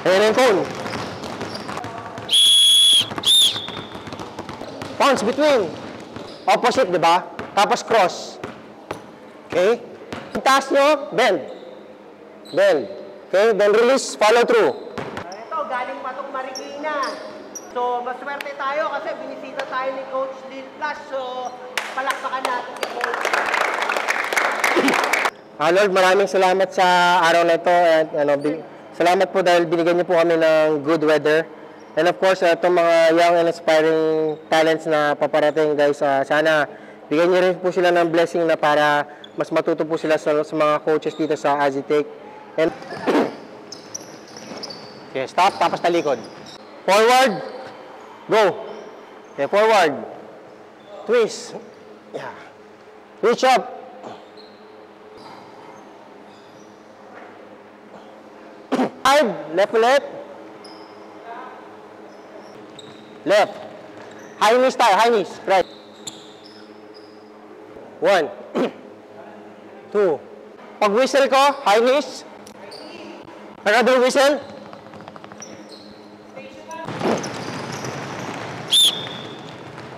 Ayan yung cone. Bounce between. Opposite, di ba? Tapos cross. Okay? Taas nyo, bend. Bend. Okay? Then release, follow through. Ito, galing pa itong Marikina. So, maswerte tayo kasi binisita tayo ni Coach Lil Flash. So, palakpakan natin si Coach. Lord, maraming salamat sa araw na ito. At, salamat po dahil binigyan niyo po kami ng good weather. And of course, itong mga young and aspiring talents na paparating, guys, sana bigyan niyo rin po sila ng blessing na para mas matuto po sila sa mga coaches dito sa Azitec. And okay, stop, tapos talikod. Forward. Go. Okay, forward. Twist. Yeah. Reach up. Side, left, left. Left. High knees tayo, high knees. Right. 1. 2. Pag whistle ko, high knees. Another whistle.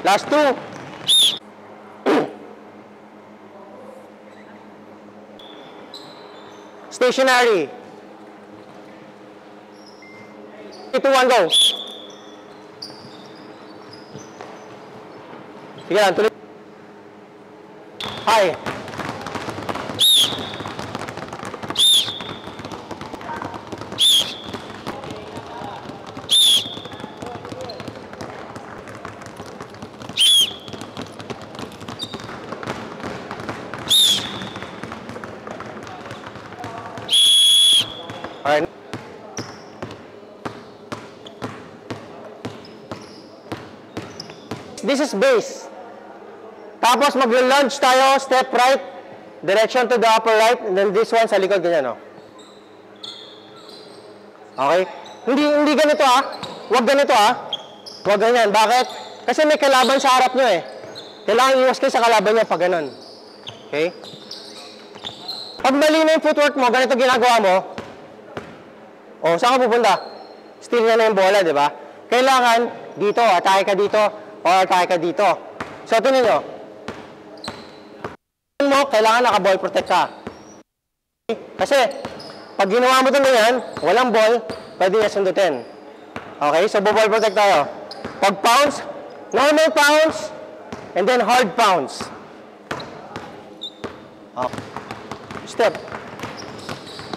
Last 2. Stationary. 3, 2, 1, go. Sige lang, tuloy. High. Alright. This is base. Tapos mag-lunge tayo, step right, direction to the upper right, and then this one sa likod, ganyan, no? Okay? Hindi ganito, Huwag ganito, Huwag ganyan. Bakit? Kasi may kalaban sa harap nyo, eh. Kailangan iwas kayo sa kalaban nyo pag ganun. Okay? Pag mali na yung footwork mo, ganito ginagawa mo, saan ka pupunta? Steal na yung bola, di ba? Kailangan dito, atake ka dito, o atake ka dito. So, ito ninyo. Kailangan naka-ball protect ka. Kasi, pag ginawa mo ito na yan, walang ball, pwede niya sundutin. Okay? So, ball protect tayo. Pag pounce, normal pounce, and then hard pounce. Okay. Step.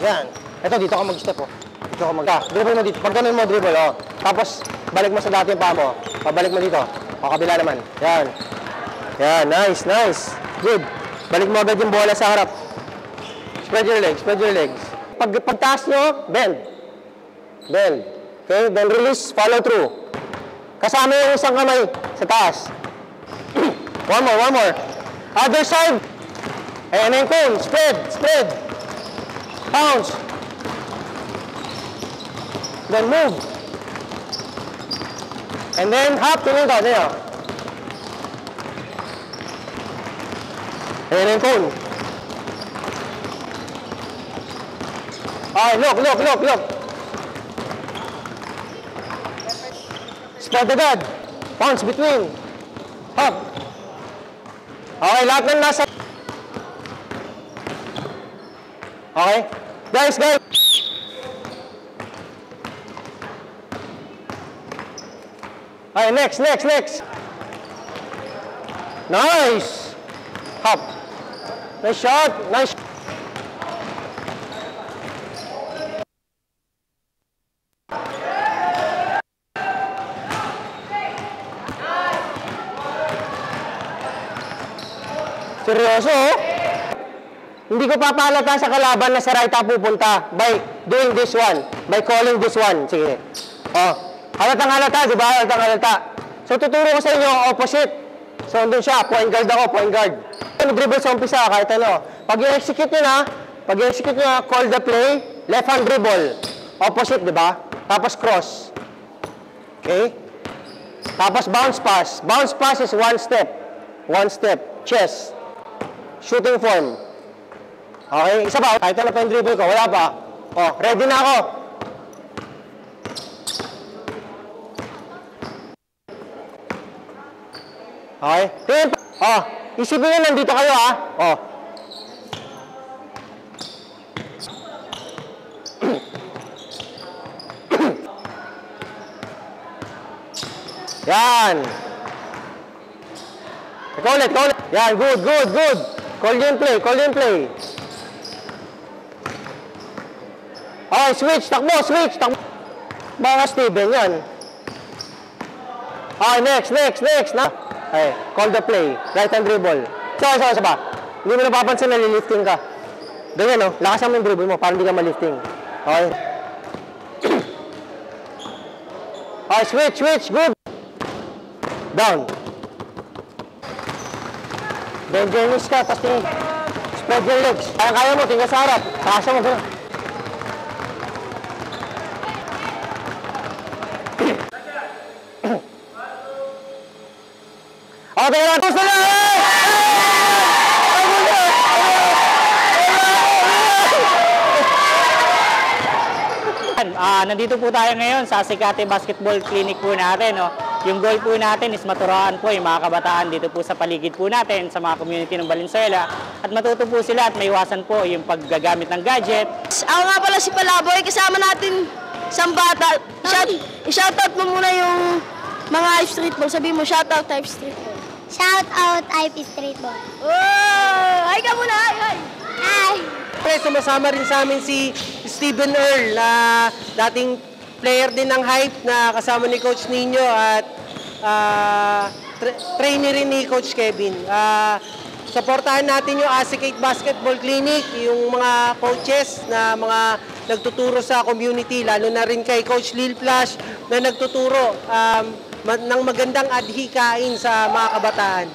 Yan. Ito, dito ka mag-step, Dito ka dribble mo dito. Pag ganun mo, dribble, Tapos, balik mo sa dati yung paa mo. Pabalik mo dito. Kabila naman. Yan. Yan. Nice, nice. Good. Balik mo agad yung bola sa harap. Spread your legs, spread your legs. Pagtaas nyo, bend. Bend. Okay? Then release, follow through. Kasama yung isang kamay sa taas. One more. Other side. Ayan yung cone. Spread. Bounce. Then move. And then hop. Tingin ka. Tingin ka. Ayan yung cone. Okay, look. Spread agad. Bounce between. Hop. Okay, lahat ng nasa. Okay. Guys. Okay, next. Nice. Hop. Nice shot. Nice. Seryoso, Hindi ko papalata sa kalaban na sa right up pupunta by doing this one, by calling this one. Sige. Halatang-halata, di ba? Halatang-halata. So, tuturo ko sa inyo, opposite. So, andun siya, point guard ako, point guard. Dribble sa umpisa, kahit ano. Pag i-execute nyo na, call the play, left hand dribble. Opposite, di ba? Tapos cross. Okay? Tapos bounce pass. Bounce pass is one step. Chest. Shooting form. Okay? Isa pa. Kahit ano pa yung dribble ko, wala pa. Ready na ako. Okay? Tingin pa. Oh, isipin nyo nandito kayo ha. Oh. Yan. Ikaw ulit, ikaw ulit. Yan, good, good, good. Call yung play, call yung play. Okay, switch, takbo, switch, takbo. Baka Steven, yan. Okay, next, next, next. Na. Okay, call the play. Right hand dribble. Isa pa. Hindi mo napapansin na lilifting ka. Ganyan, no? Lakasan mo yung dribble mo para hindi ka malifting. Okay. Okay, switch, switch, good. Down. Then journeys ka, tapos tingin. Spread your legs. Kaya mo, tingin sa harap. Kasa mo, gano'n. Okay, teka lang. Tapos na lang! Nandito po tayo ngayon sa Sikate Basketball Clinic po natin. No? Yung goal po natin is maturuan po yung mga kabataan dito po sa paligid po natin, sa mga community ng Valenzuela. At matuto po sila at maiwasan po yung paggagamit ng gadget. Ako nga pala si Palaboy, kasama natin isang bata. I-shoutout mo muna yung mga streetball. Sabi mo, shoutout type streetball. Shout out IP Streetball. Oh! Hi ka muna! Hi! Hi! Pre, sumasama rin sa amin si Steven Earl, na dating player din ng Hype na kasama ni Coach Nino at trainer rin ni Coach Kevin. Supportahan natin yung Asikate Basketball Clinic, yung mga coaches na mga nagtuturo sa community, lalo na rin kay Coach Lil Flash na nagtuturo ng magandang adhikain sa mga kabataan.